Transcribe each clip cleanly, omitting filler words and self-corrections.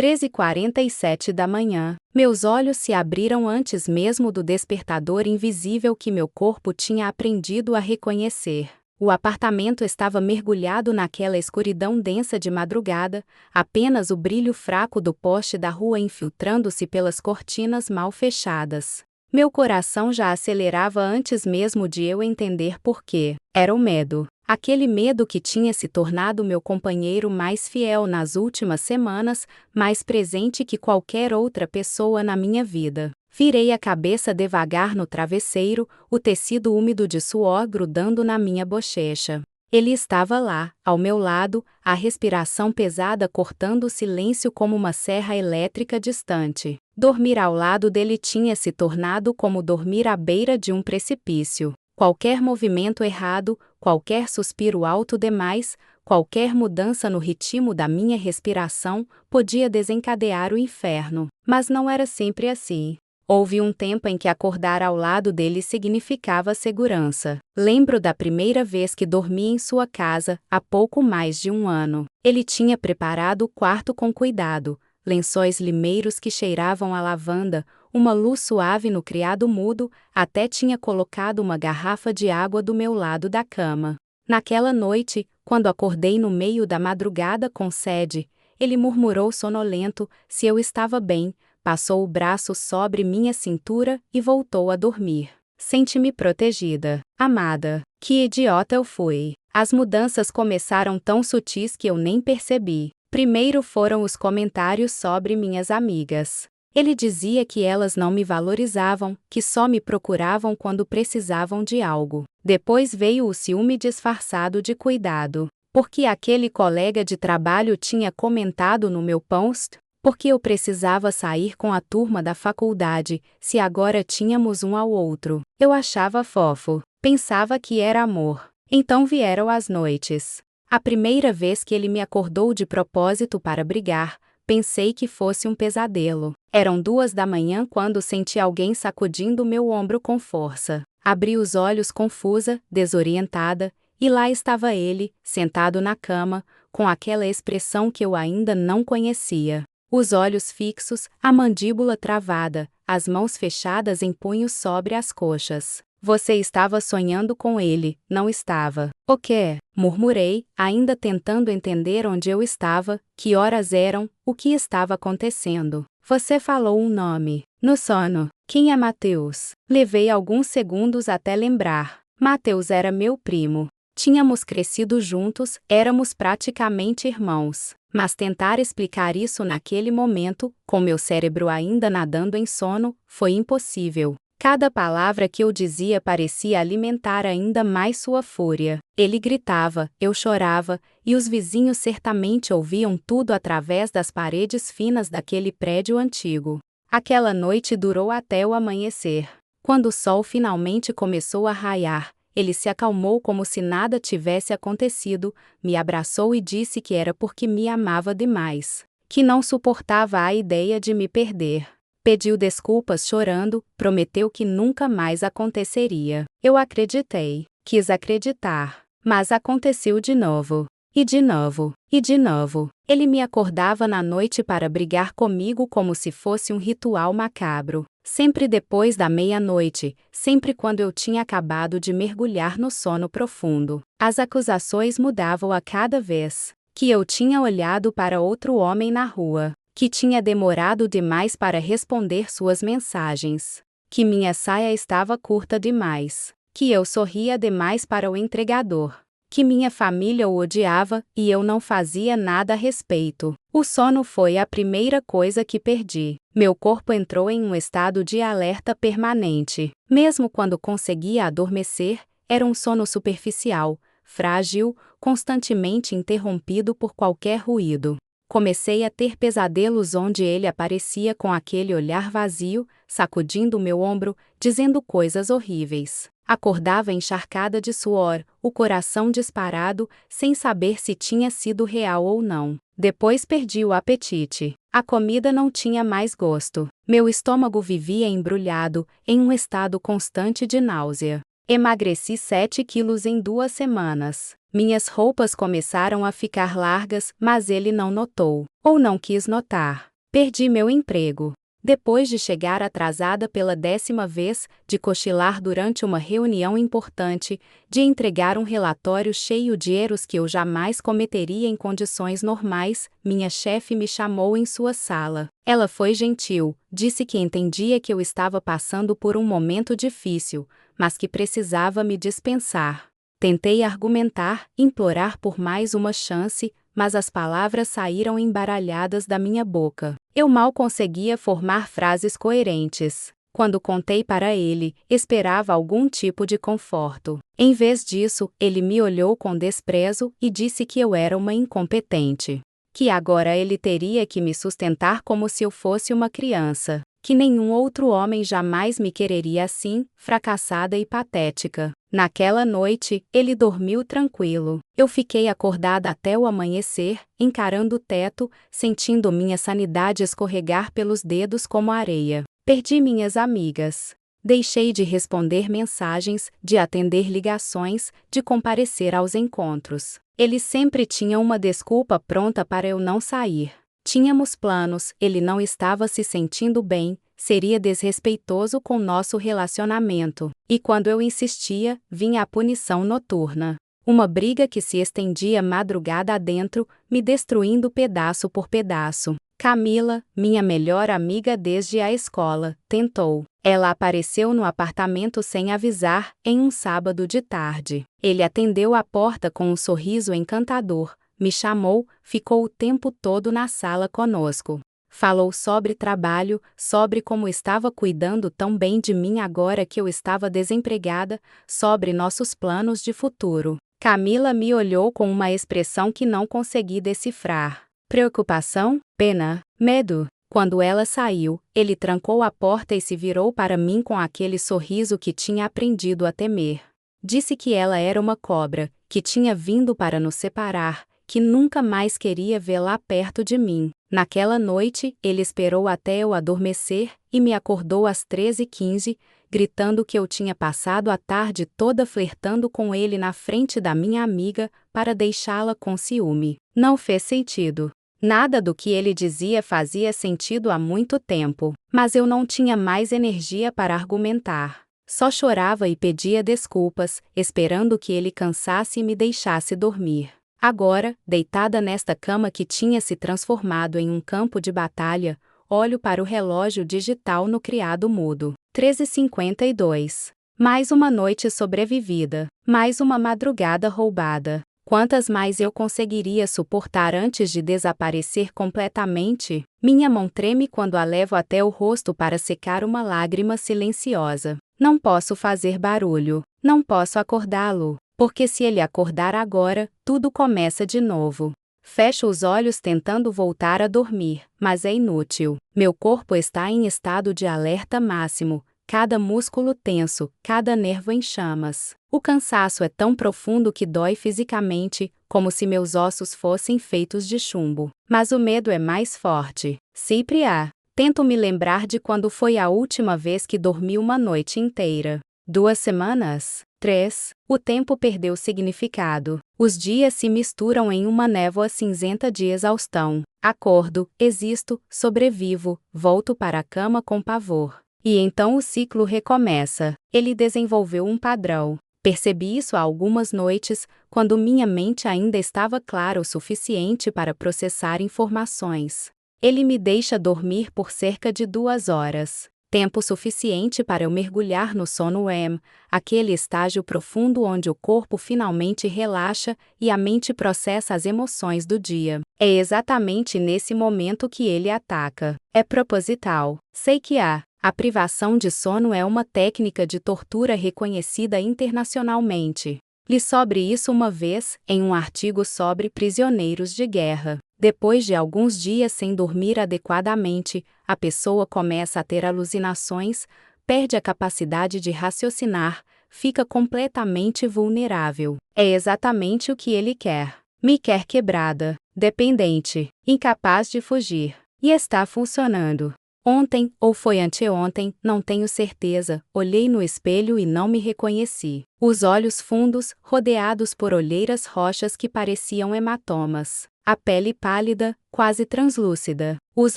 13h47 da manhã. Meus olhos se abriram antes mesmo do despertador invisível que meu corpo tinha aprendido a reconhecer. O apartamento estava mergulhado naquela escuridão densa de madrugada, apenas o brilho fraco do poste da rua infiltrando-se pelas cortinas mal fechadas. Meu coração já acelerava antes mesmo de eu entender por quê. Era o medo. Aquele medo que tinha se tornado meu companheiro mais fiel nas últimas semanas, mais presente que qualquer outra pessoa na minha vida. Virei a cabeça devagar no travesseiro, o tecido úmido de suor grudando na minha bochecha. Ele estava lá, ao meu lado, a respiração pesada cortando o silêncio como uma serra elétrica distante. Dormir ao lado dele tinha se tornado como dormir à beira de um precipício. Qualquer movimento errado, qualquer suspiro alto demais, qualquer mudança no ritmo da minha respiração podia desencadear o inferno. Mas não era sempre assim. Houve um tempo em que acordar ao lado dele significava segurança. Lembro da primeira vez que dormi em sua casa, há pouco mais de um ano. Ele tinha preparado o quarto com cuidado, lençóis limeiros que cheiravam a lavanda, uma luz suave no criado mudo, até tinha colocado uma garrafa de água do meu lado da cama. Naquela noite, quando acordei no meio da madrugada com sede, ele murmurou sonolento se eu estava bem, passou o braço sobre minha cintura e voltou a dormir. Senti-me protegida. Amada. Que idiota eu fui. As mudanças começaram tão sutis que eu nem percebi. Primeiro foram os comentários sobre minhas amigas. Ele dizia que elas não me valorizavam, que só me procuravam quando precisavam de algo. Depois veio o ciúme disfarçado de cuidado. Porque aquele colega de trabalho tinha comentado no meu post? Porque eu precisava sair com a turma da faculdade, se agora tínhamos um ao outro. Eu achava fofo. Pensava que era amor. Então vieram as noites. A primeira vez que ele me acordou de propósito para brigar, pensei que fosse um pesadelo. Eram 2 da manhã quando senti alguém sacudindo meu ombro com força. Abri os olhos confusa, desorientada, e lá estava ele, sentado na cama, com aquela expressão que eu ainda não conhecia. Os olhos fixos, a mandíbula travada, as mãos fechadas em punhos sobre as coxas. Você estava sonhando com ele, não estava? O quê? Murmurei, ainda tentando entender onde eu estava, que horas eram, o que estava acontecendo. Você falou um nome. No sono. Quem é Mateus? Levei alguns segundos até lembrar. Mateus era meu primo. Tínhamos crescido juntos, éramos praticamente irmãos. Mas tentar explicar isso naquele momento, com meu cérebro ainda nadando em sono, foi impossível. Cada palavra que eu dizia parecia alimentar ainda mais sua fúria. Ele gritava, eu chorava, e os vizinhos certamente ouviam tudo através das paredes finas daquele prédio antigo. Aquela noite durou até o amanhecer. Quando o sol finalmente começou a raiar, ele se acalmou como se nada tivesse acontecido, me abraçou e disse que era porque me amava demais, que não suportava a ideia de me perder. Pediu desculpas chorando, prometeu que nunca mais aconteceria. Eu acreditei, quis acreditar, mas aconteceu de novo. E de novo, e de novo. Ele me acordava na noite para brigar comigo como se fosse um ritual macabro. Sempre depois da meia-noite, sempre quando eu tinha acabado de mergulhar no sono profundo. As acusações mudavam a cada vez. Que eu tinha olhado para outro homem na rua. Que tinha demorado demais para responder suas mensagens. Que minha saia estava curta demais. Que eu sorria demais para o entregador. Que minha família o odiava e eu não fazia nada a respeito. O sono foi a primeira coisa que perdi. Meu corpo entrou em um estado de alerta permanente. Mesmo quando conseguia adormecer, era um sono superficial, frágil, constantemente interrompido por qualquer ruído. Comecei a ter pesadelos onde ele aparecia com aquele olhar vazio, sacudindo meu ombro, dizendo coisas horríveis. Acordava encharcada de suor, o coração disparado, sem saber se tinha sido real ou não. Depois perdi o apetite. A comida não tinha mais gosto. Meu estômago vivia embrulhado, em um estado constante de náusea. Emagreci 7 quilos em 2 semanas. Minhas roupas começaram a ficar largas, mas ele não notou. Ou não quis notar. Perdi meu emprego. Depois de chegar atrasada pela 10ª vez, de cochilar durante uma reunião importante, de entregar um relatório cheio de erros que eu jamais cometeria em condições normais, minha chefe me chamou em sua sala. Ela foi gentil, disse que entendia que eu estava passando por um momento difícil, mas que precisava me dispensar. Tentei argumentar, implorar por mais uma chance, mas as palavras saíram embaralhadas da minha boca. Eu mal conseguia formar frases coerentes. Quando contei para ele, esperava algum tipo de conforto. Em vez disso, ele me olhou com desprezo e disse que eu era uma incompetente. Que agora ele teria que me sustentar como se eu fosse uma criança. Que nenhum outro homem jamais me quereria assim, fracassada e patética. Naquela noite, ele dormiu tranquilo. Eu fiquei acordada até o amanhecer, encarando o teto, sentindo minha sanidade escorregar pelos dedos como areia. Perdi minhas amigas. Deixei de responder mensagens, de atender ligações, de comparecer aos encontros. Ele sempre tinha uma desculpa pronta para eu não sair. Tínhamos planos, ele não estava se sentindo bem, seria desrespeitoso com nosso relacionamento. E quando eu insistia, vinha a punição noturna. Uma briga que se estendia madrugada adentro, me destruindo pedaço por pedaço. Camila, minha melhor amiga desde a escola, tentou. Ela apareceu no apartamento sem avisar, em um sábado de tarde. Ele atendeu a porta com um sorriso encantador, me chamou, ficou o tempo todo na sala conosco. Falou sobre trabalho, sobre como estava cuidando tão bem de mim agora que eu estava desempregada, sobre nossos planos de futuro. Camila me olhou com uma expressão que não consegui decifrar. Preocupação? Pena? Medo? Quando ela saiu, ele trancou a porta e se virou para mim com aquele sorriso que tinha aprendido a temer. Disse que ela era uma cobra, que tinha vindo para nos separar, que nunca mais queria vê-la perto de mim. Naquela noite, ele esperou até eu adormecer e me acordou às 13h15, gritando que eu tinha passado a tarde toda flertando com ele na frente da minha amiga para deixá-la com ciúme. Não fez sentido. Nada do que ele dizia fazia sentido há muito tempo, mas eu não tinha mais energia para argumentar. Só chorava e pedia desculpas, esperando que ele cansasse e me deixasse dormir. Agora, deitada nesta cama que tinha se transformado em um campo de batalha, olho para o relógio digital no criado mudo. 13h52. Mais uma noite sobrevivida, mais uma madrugada roubada. Quantas mais eu conseguiria suportar antes de desaparecer completamente? Minha mão treme quando a levo até o rosto para secar uma lágrima silenciosa. Não posso fazer barulho. Não posso acordá-lo, porque se ele acordar agora, tudo começa de novo. Fecho os olhos tentando voltar a dormir, mas é inútil. Meu corpo está em estado de alerta máximo. Cada músculo tenso, cada nervo em chamas. O cansaço é tão profundo que dói fisicamente, como se meus ossos fossem feitos de chumbo. Mas o medo é mais forte. Sempre há. Tento me lembrar de quando foi a última vez que dormi uma noite inteira. 2 semanas? 3. O tempo perdeu significado. Os dias se misturam em uma névoa cinzenta de exaustão. Acordo, existo, sobrevivo, volto para a cama com pavor. E então o ciclo recomeça. Ele desenvolveu um padrão. Percebi isso há algumas noites, quando minha mente ainda estava clara o suficiente para processar informações. Ele me deixa dormir por cerca de 2 horas. Tempo suficiente para eu mergulhar no sono REM, aquele estágio profundo onde o corpo finalmente relaxa e a mente processa as emoções do dia. É exatamente nesse momento que ele ataca. É proposital. Sei que há. A privação de sono é uma técnica de tortura reconhecida internacionalmente. Li sobre isso uma vez, em um artigo sobre prisioneiros de guerra. Depois de alguns dias sem dormir adequadamente, a pessoa começa a ter alucinações, perde a capacidade de raciocinar, fica completamente vulnerável. É exatamente o que ele quer. Me quer quebrada, dependente, incapaz de fugir. E está funcionando. Ontem, ou foi anteontem, não tenho certeza, olhei no espelho e não me reconheci. Os olhos fundos, rodeados por olheiras roxas que pareciam hematomas. A pele pálida, quase translúcida. Os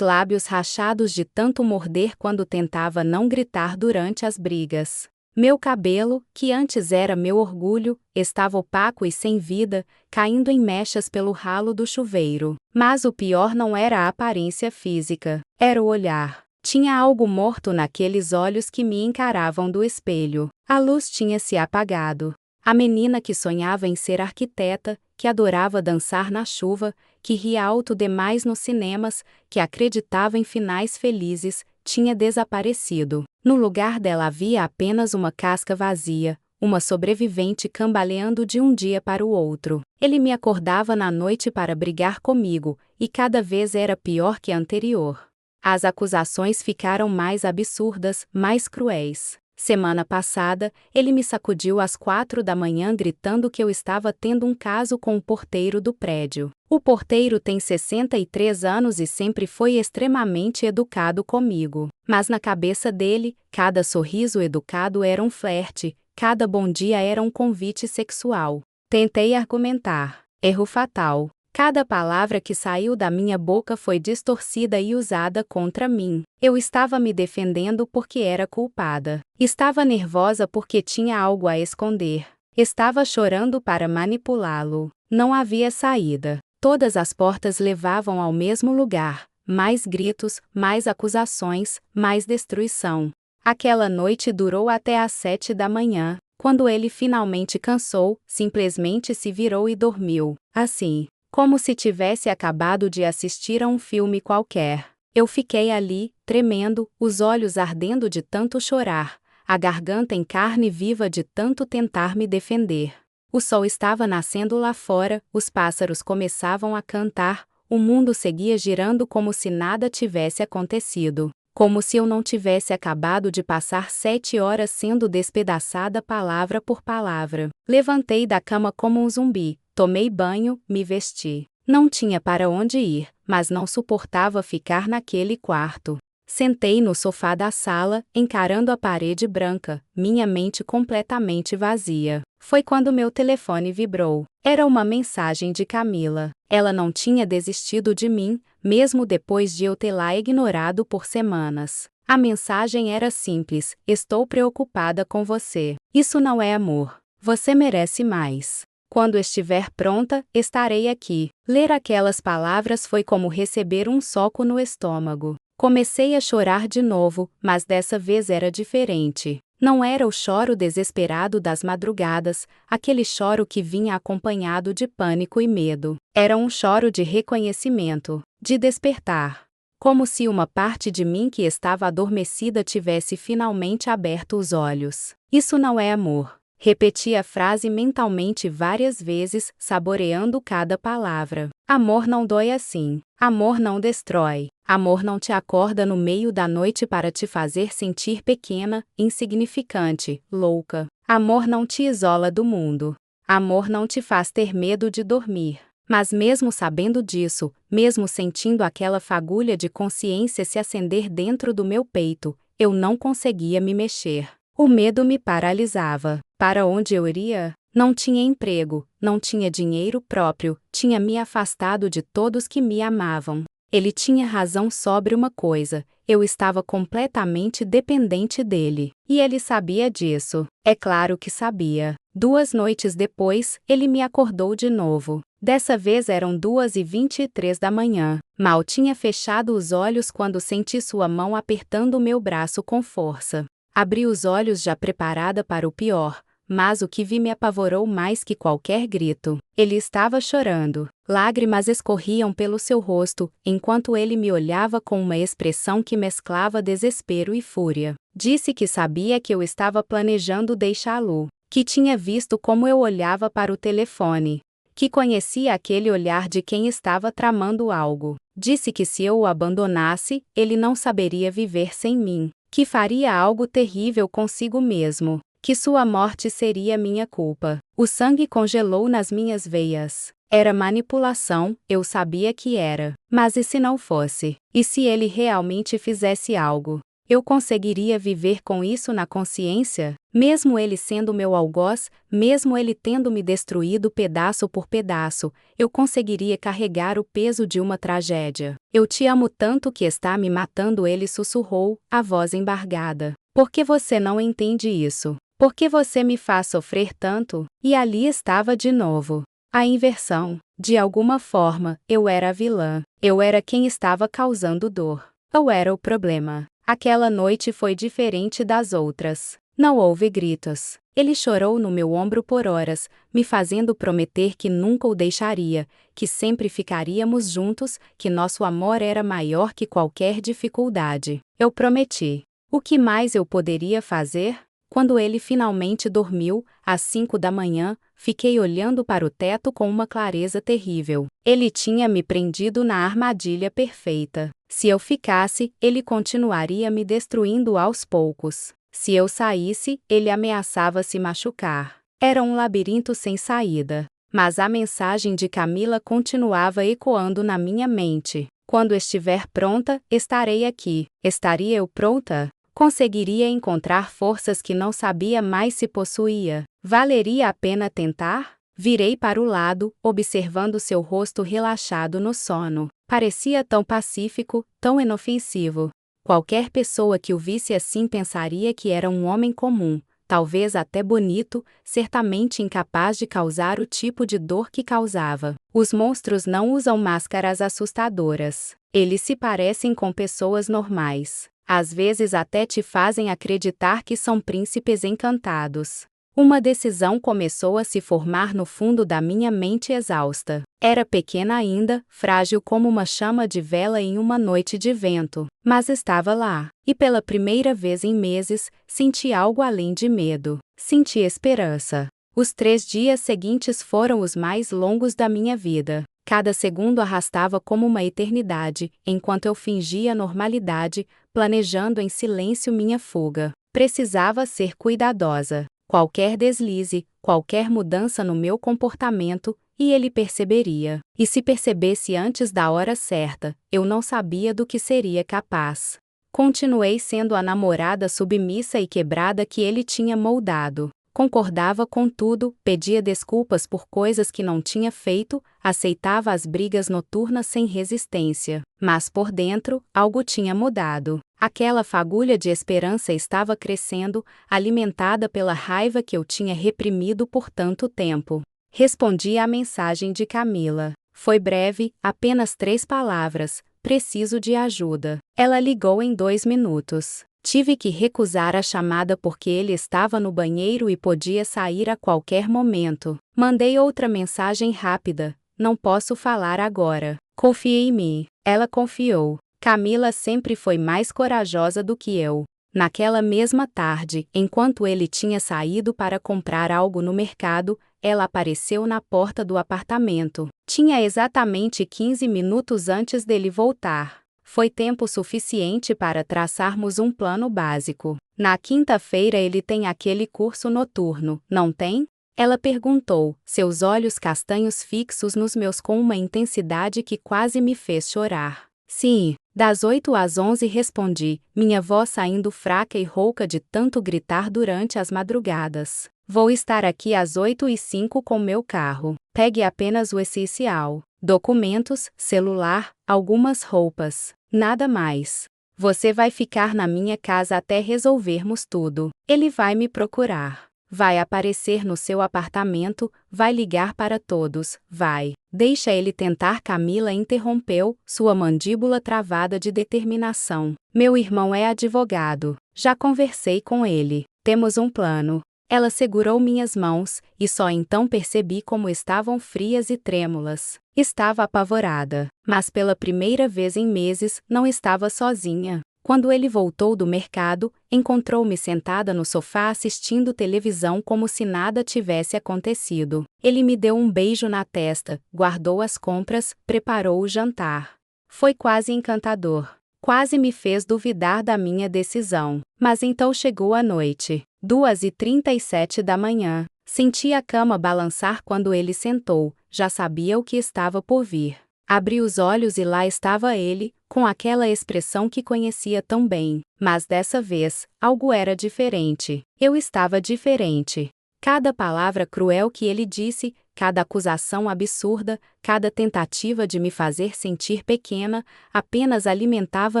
lábios rachados de tanto morder quando tentava não gritar durante as brigas. Meu cabelo, que antes era meu orgulho, estava opaco e sem vida, caindo em mechas pelo ralo do chuveiro. Mas o pior não era a aparência física, era o olhar. Tinha algo morto naqueles olhos que me encaravam do espelho. A luz tinha se apagado. A menina que sonhava em ser arquiteta, que adorava dançar na chuva, que ria alto demais nos cinemas, que acreditava em finais felizes, tinha desaparecido. No lugar dela havia apenas uma casca vazia, uma sobrevivente cambaleando de um dia para o outro. Ele me acordava na noite para brigar comigo, e cada vez era pior que a anterior. As acusações ficaram mais absurdas, mais cruéis. Semana passada, ele me sacudiu às 4 da manhã gritando que eu estava tendo um caso com o porteiro do prédio. O porteiro tem 63 anos e sempre foi extremamente educado comigo. Mas na cabeça dele, cada sorriso educado era um flerte, cada bom dia era um convite sexual. Tentei argumentar. Erro fatal. Cada palavra que saiu da minha boca foi distorcida e usada contra mim. Eu estava me defendendo porque era culpada. Estava nervosa porque tinha algo a esconder. Estava chorando para manipulá-lo. Não havia saída. Todas as portas levavam ao mesmo lugar. Mais gritos, mais acusações, mais destruição. Aquela noite durou até às 7 da manhã. Quando ele finalmente cansou, simplesmente se virou e dormiu. Assim. Como se tivesse acabado de assistir a um filme qualquer. Eu fiquei ali, tremendo, os olhos ardendo de tanto chorar, a garganta em carne viva de tanto tentar me defender. O sol estava nascendo lá fora, os pássaros começavam a cantar, o mundo seguia girando como se nada tivesse acontecido. Como se eu não tivesse acabado de passar 7 horas sendo despedaçada palavra por palavra. Levantei da cama como um zumbi. Tomei banho, me vesti. Não tinha para onde ir, mas não suportava ficar naquele quarto. Sentei no sofá da sala, encarando a parede branca, minha mente completamente vazia. Foi quando meu telefone vibrou. Era uma mensagem de Camila. Ela não tinha desistido de mim, mesmo depois de eu tê-la ignorado por semanas. A mensagem era simples: estou preocupada com você. Isso não é amor. Você merece mais. Quando estiver pronta, estarei aqui. Ler aquelas palavras foi como receber um soco no estômago. Comecei a chorar de novo, mas dessa vez era diferente. Não era o choro desesperado das madrugadas, aquele choro que vinha acompanhado de pânico e medo. Era um choro de reconhecimento, de despertar. Como se uma parte de mim que estava adormecida tivesse finalmente aberto os olhos. Isso não é amor. Repeti a frase mentalmente várias vezes, saboreando cada palavra. Amor não dói assim. Amor não destrói. Amor não te acorda no meio da noite para te fazer sentir pequena, insignificante, louca. Amor não te isola do mundo. Amor não te faz ter medo de dormir. Mas mesmo sabendo disso, mesmo sentindo aquela fagulha de consciência se acender dentro do meu peito, eu não conseguia me mexer. O medo me paralisava. Para onde eu iria? Não tinha emprego, não tinha dinheiro próprio, tinha me afastado de todos que me amavam. Ele tinha razão sobre uma coisa: eu estava completamente dependente dele. E ele sabia disso. É claro que sabia. 2 noites depois, ele me acordou de novo. Dessa vez eram 2h23 da manhã. Mal tinha fechado os olhos quando senti sua mão apertando meu braço com força. Abri os olhos já preparada para o pior, mas o que vi me apavorou mais que qualquer grito. Ele estava chorando. Lágrimas escorriam pelo seu rosto, enquanto ele me olhava com uma expressão que mesclava desespero e fúria. Disse que sabia que eu estava planejando deixá-lo, que tinha visto como eu olhava para o telefone, que conhecia aquele olhar de quem estava tramando algo. Disse que se eu o abandonasse, ele não saberia viver sem mim. Que faria algo terrível consigo mesmo, que sua morte seria minha culpa. O sangue congelou nas minhas veias. Era manipulação, eu sabia que era. Mas e se não fosse? E se ele realmente fizesse algo? Eu conseguiria viver com isso na consciência? Mesmo ele sendo meu algoz, mesmo ele tendo me destruído pedaço por pedaço, eu conseguiria carregar o peso de uma tragédia. Eu te amo tanto que está me matando, ele sussurrou, a voz embargada. Por que você não entende isso? Por que você me faz sofrer tanto? E ali estava de novo. A inversão. De alguma forma, eu era a vilã. Eu era quem estava causando dor. Eu era o problema. Aquela noite foi diferente das outras. Não houve gritos. Ele chorou no meu ombro por horas, me fazendo prometer que nunca o deixaria, que sempre ficaríamos juntos, que nosso amor era maior que qualquer dificuldade. Eu prometi. O que mais eu poderia fazer? Quando ele finalmente dormiu, às 5 da manhã, fiquei olhando para o teto com uma clareza terrível. Ele tinha me prendido na armadilha perfeita. Se eu ficasse, ele continuaria me destruindo aos poucos. Se eu saísse, ele ameaçava se machucar. Era um labirinto sem saída. Mas a mensagem de Camila continuava ecoando na minha mente. Quando estiver pronta, estarei aqui. Estaria eu pronta? Conseguiria encontrar forças que não sabia mais se possuía. Valeria a pena tentar? Virei para o lado, observando seu rosto relaxado no sono. Parecia tão pacífico, tão inofensivo. Qualquer pessoa que o visse assim pensaria que era um homem comum, talvez até bonito, certamente incapaz de causar o tipo de dor que causava. Os monstros não usam máscaras assustadoras. Eles se parecem com pessoas normais. Às vezes até te fazem acreditar que são príncipes encantados. Uma decisão começou a se formar no fundo da minha mente exausta. Era pequena ainda, frágil como uma chama de vela em uma noite de vento, mas estava lá. E pela primeira vez em meses, senti algo além de medo. Senti esperança. Os 3 dias seguintes foram os mais longos da minha vida. Cada segundo arrastava como uma eternidade, enquanto eu fingia normalidade, planejando em silêncio minha fuga. Precisava ser cuidadosa. Qualquer deslize, qualquer mudança no meu comportamento, e ele perceberia. E se percebesse antes da hora certa, eu não sabia do que seria capaz. Continuei sendo a namorada submissa e quebrada que ele tinha moldado. Concordava com tudo, pedia desculpas por coisas que não tinha feito, aceitava as brigas noturnas sem resistência. Mas por dentro, algo tinha mudado. Aquela fagulha de esperança estava crescendo, alimentada pela raiva que eu tinha reprimido por tanto tempo. Respondi à mensagem de Camila. Foi breve, apenas 3 palavras: preciso de ajuda. Ela ligou em 2 minutos. Tive que recusar a chamada porque ele estava no banheiro e podia sair a qualquer momento. Mandei outra mensagem rápida: não posso falar agora. Confie em mim. Ela confiou. Camila sempre foi mais corajosa do que eu. Naquela mesma tarde, enquanto ele tinha saído para comprar algo no mercado, ela apareceu na porta do apartamento. Tinha exatamente 15 minutos antes dele voltar. Foi tempo suficiente para traçarmos um plano básico. Na quinta-feira ele tem aquele curso noturno, não tem? Ela perguntou, seus olhos castanhos fixos nos meus com uma intensidade que quase me fez chorar. Sim, das 8 às 11 respondi, minha voz saindo fraca e rouca de tanto gritar durante as madrugadas. Vou estar aqui às 8h05 com meu carro. Pegue apenas o essencial. Documentos, celular, algumas roupas. Nada mais. Você vai ficar na minha casa até resolvermos tudo. Ele vai me procurar. Vai aparecer no seu apartamento, vai ligar para todos, vai. Deixa ele tentar. Camila interrompeu, sua mandíbula travada de determinação. Meu irmão é advogado. Já conversei com ele. Temos um plano. Ela segurou minhas mãos, e só então percebi como estavam frias e trêmulas. Estava apavorada, mas pela primeira vez em meses, não estava sozinha. Quando ele voltou do mercado, encontrou-me sentada no sofá assistindo televisão como se nada tivesse acontecido. Ele me deu um beijo na testa, guardou as compras, preparou o jantar. Foi quase encantador. Quase me fez duvidar da minha decisão. Mas então chegou a noite. 2h37 da manhã. Senti a cama balançar quando ele sentou, já sabia o que estava por vir. Abri os olhos e lá estava ele, com aquela expressão que conhecia tão bem. Mas dessa vez, algo era diferente. Eu estava diferente. Cada palavra cruel que ele disse, cada acusação absurda, cada tentativa de me fazer sentir pequena, apenas alimentava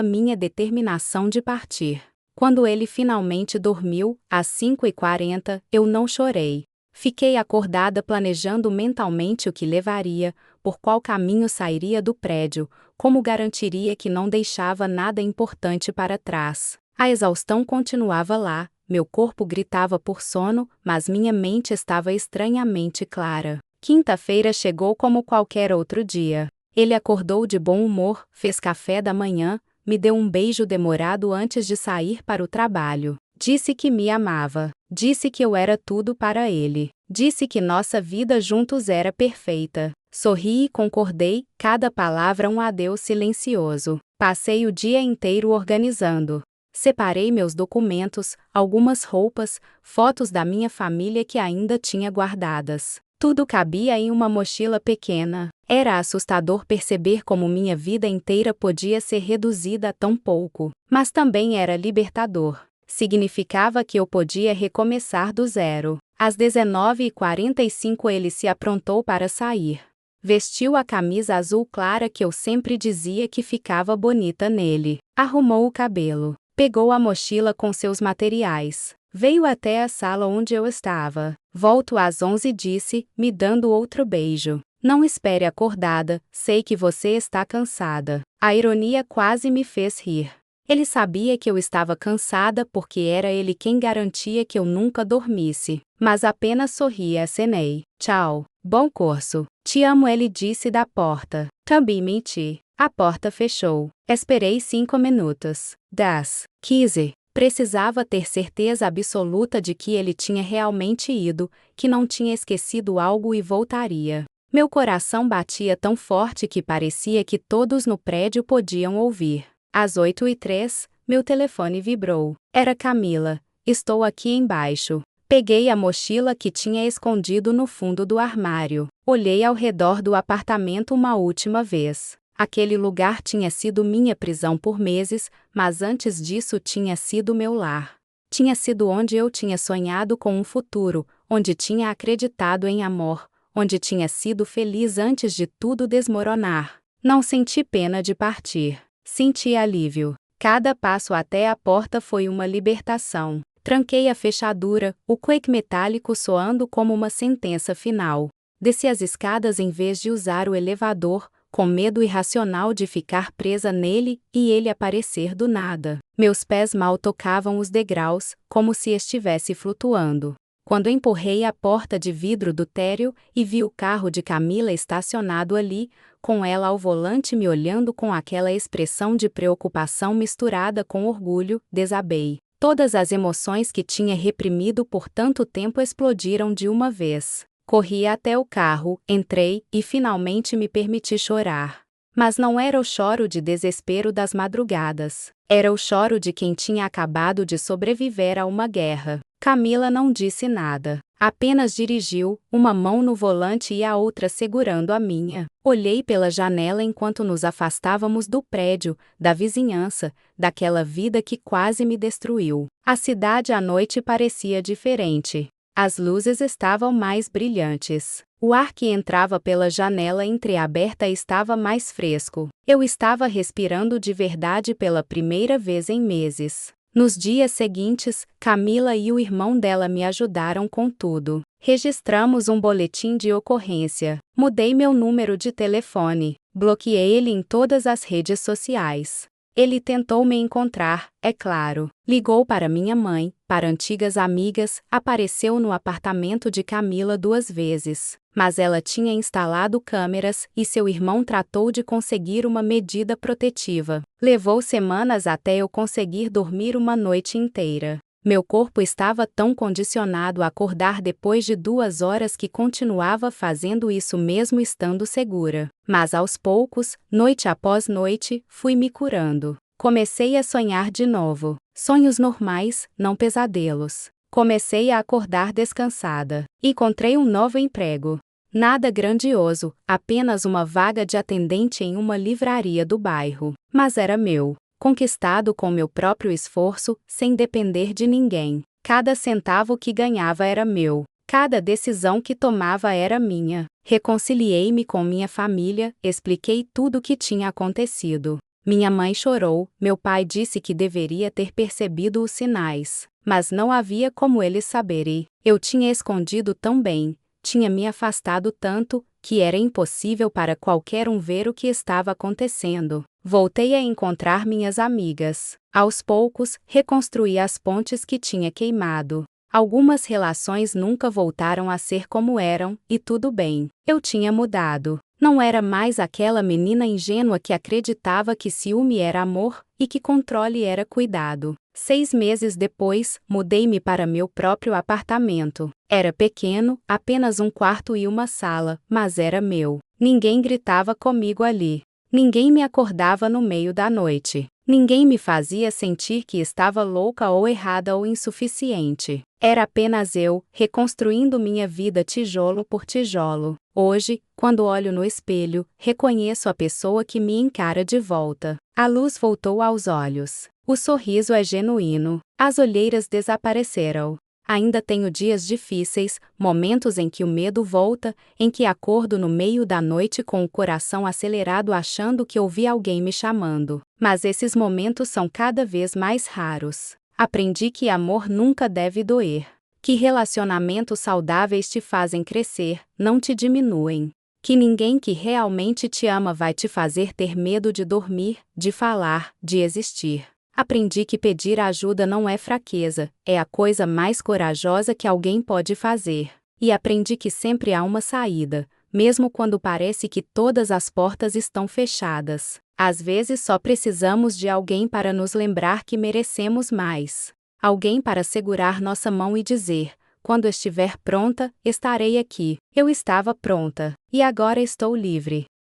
minha determinação de partir. Quando ele finalmente dormiu, às 5h40, eu não chorei. Fiquei acordada planejando mentalmente o que levaria, por qual caminho sairia do prédio, como garantiria que não deixava nada importante para trás. A exaustão continuava lá, meu corpo gritava por sono, mas minha mente estava estranhamente clara. Quinta-feira chegou como qualquer outro dia. Ele acordou de bom humor, fez café da manhã, me deu um beijo demorado antes de sair para o trabalho. Disse que me amava. Disse que eu era tudo para ele. Disse que nossa vida juntos era perfeita. Sorri e concordei, cada palavra um adeus silencioso. Passei o dia inteiro organizando. Separei meus documentos, algumas roupas, fotos da minha família que ainda tinha guardadas. Tudo cabia em uma mochila pequena. Era assustador perceber como minha vida inteira podia ser reduzida a tão pouco. Mas também era libertador. Significava que eu podia recomeçar do zero. Às 19h45 ele se aprontou para sair. Vestiu a camisa azul clara que eu sempre dizia que ficava bonita nele. Arrumou o cabelo. Pegou a mochila com seus materiais. Veio até a sala onde eu estava. Volto às 11, disse, me dando outro beijo. Não espere acordada, sei que você está cansada. A ironia quase me fez rir. Ele sabia que eu estava cansada porque era ele quem garantia que eu nunca dormisse. Mas apenas sorri e acenei. Tchau. Bom curso. Te amo, ele disse da porta. Também menti. A porta fechou. Esperei 5 minutos. 10, 15. Precisava ter certeza absoluta de que ele tinha realmente ido, que não tinha esquecido algo e voltaria. Meu coração batia tão forte que parecia que todos no prédio podiam ouvir. Às 8h03, meu telefone vibrou. Era Camila. Estou aqui embaixo. Peguei a mochila que tinha escondido no fundo do armário. Olhei ao redor do apartamento uma última vez. Aquele lugar tinha sido minha prisão por meses, mas antes disso tinha sido meu lar. Tinha sido onde eu tinha sonhado com um futuro, onde tinha acreditado em amor, onde tinha sido feliz antes de tudo desmoronar. Não senti pena de partir. Senti alívio. Cada passo até a porta foi uma libertação. Tranquei a fechadura, o clique metálico soando como uma sentença final. Desci as escadas em vez de usar o elevador, com medo irracional de ficar presa nele e ele aparecer do nada. Meus pés mal tocavam os degraus, como se estivesse flutuando. Quando empurrei a porta de vidro do térreo e vi o carro de Camila estacionado ali, com ela ao volante me olhando com aquela expressão de preocupação misturada com orgulho, desabei. Todas as emoções que tinha reprimido por tanto tempo explodiram de uma vez. Corri até o carro, entrei e finalmente me permiti chorar. Mas não era o choro de desespero das madrugadas. Era o choro de quem tinha acabado de sobreviver a uma guerra. Camila não disse nada. Apenas dirigiu, uma mão no volante e a outra segurando a minha. Olhei pela janela enquanto nos afastávamos do prédio, da vizinhança, daquela vida que quase me destruiu. A cidade à noite parecia diferente. As luzes estavam mais brilhantes. O ar que entrava pela janela entreaberta estava mais fresco. Eu estava respirando de verdade pela primeira vez em meses. Nos dias seguintes, Camila e o irmão dela me ajudaram com tudo. Registramos um boletim de ocorrência. Mudei meu número de telefone. Bloqueei ele em todas as redes sociais. Ele tentou me encontrar, é claro. Ligou para minha mãe, para antigas amigas, apareceu no apartamento de Camila 2 vezes. Mas ela tinha instalado câmeras e seu irmão tratou de conseguir uma medida protetiva. Levou semanas até eu conseguir dormir uma noite inteira. Meu corpo estava tão condicionado a acordar depois de 2 horas que continuava fazendo isso mesmo estando segura. Mas aos poucos, noite após noite, fui me curando. Comecei a sonhar de novo. Sonhos normais, não pesadelos. Comecei a acordar descansada. Encontrei um novo emprego. Nada grandioso, apenas uma vaga de atendente em uma livraria do bairro. Mas era meu, conquistado com meu próprio esforço, sem depender de ninguém. Cada centavo que ganhava era meu. Cada decisão que tomava era minha. Reconciliei-me com minha família, expliquei tudo o que tinha acontecido. Minha mãe chorou, meu pai disse que deveria ter percebido os sinais, mas não havia como eles saberem. Eu tinha escondido tão bem, tinha me afastado tanto, que era impossível para qualquer um ver o que estava acontecendo. Voltei a encontrar minhas amigas. Aos poucos, reconstruí as pontes que tinha queimado. Algumas relações nunca voltaram a ser como eram, e tudo bem. Eu tinha mudado. Não era mais aquela menina ingênua que acreditava que ciúme era amor, e que controle era cuidado. 6 meses depois, mudei-me para meu próprio apartamento. Era pequeno, apenas um quarto e uma sala, mas era meu. Ninguém gritava comigo ali. Ninguém me acordava no meio da noite. Ninguém me fazia sentir que estava louca ou errada ou insuficiente. Era apenas eu, reconstruindo minha vida tijolo por tijolo. Hoje, quando olho no espelho, reconheço a pessoa que me encara de volta. A luz voltou aos olhos. O sorriso é genuíno. As olheiras desapareceram. Ainda tenho dias difíceis, momentos em que o medo volta, em que acordo no meio da noite com o coração acelerado achando que ouvi alguém me chamando. Mas esses momentos são cada vez mais raros. Aprendi que amor nunca deve doer. Que relacionamentos saudáveis te fazem crescer, não te diminuem. Que ninguém que realmente te ama vai te fazer ter medo de dormir, de falar, de existir. Aprendi que pedir ajuda não é fraqueza, é a coisa mais corajosa que alguém pode fazer. E aprendi que sempre há uma saída, mesmo quando parece que todas as portas estão fechadas. Às vezes só precisamos de alguém para nos lembrar que merecemos mais. Alguém para segurar nossa mão e dizer: quando estiver pronta, estarei aqui. Eu estava pronta, e agora estou livre.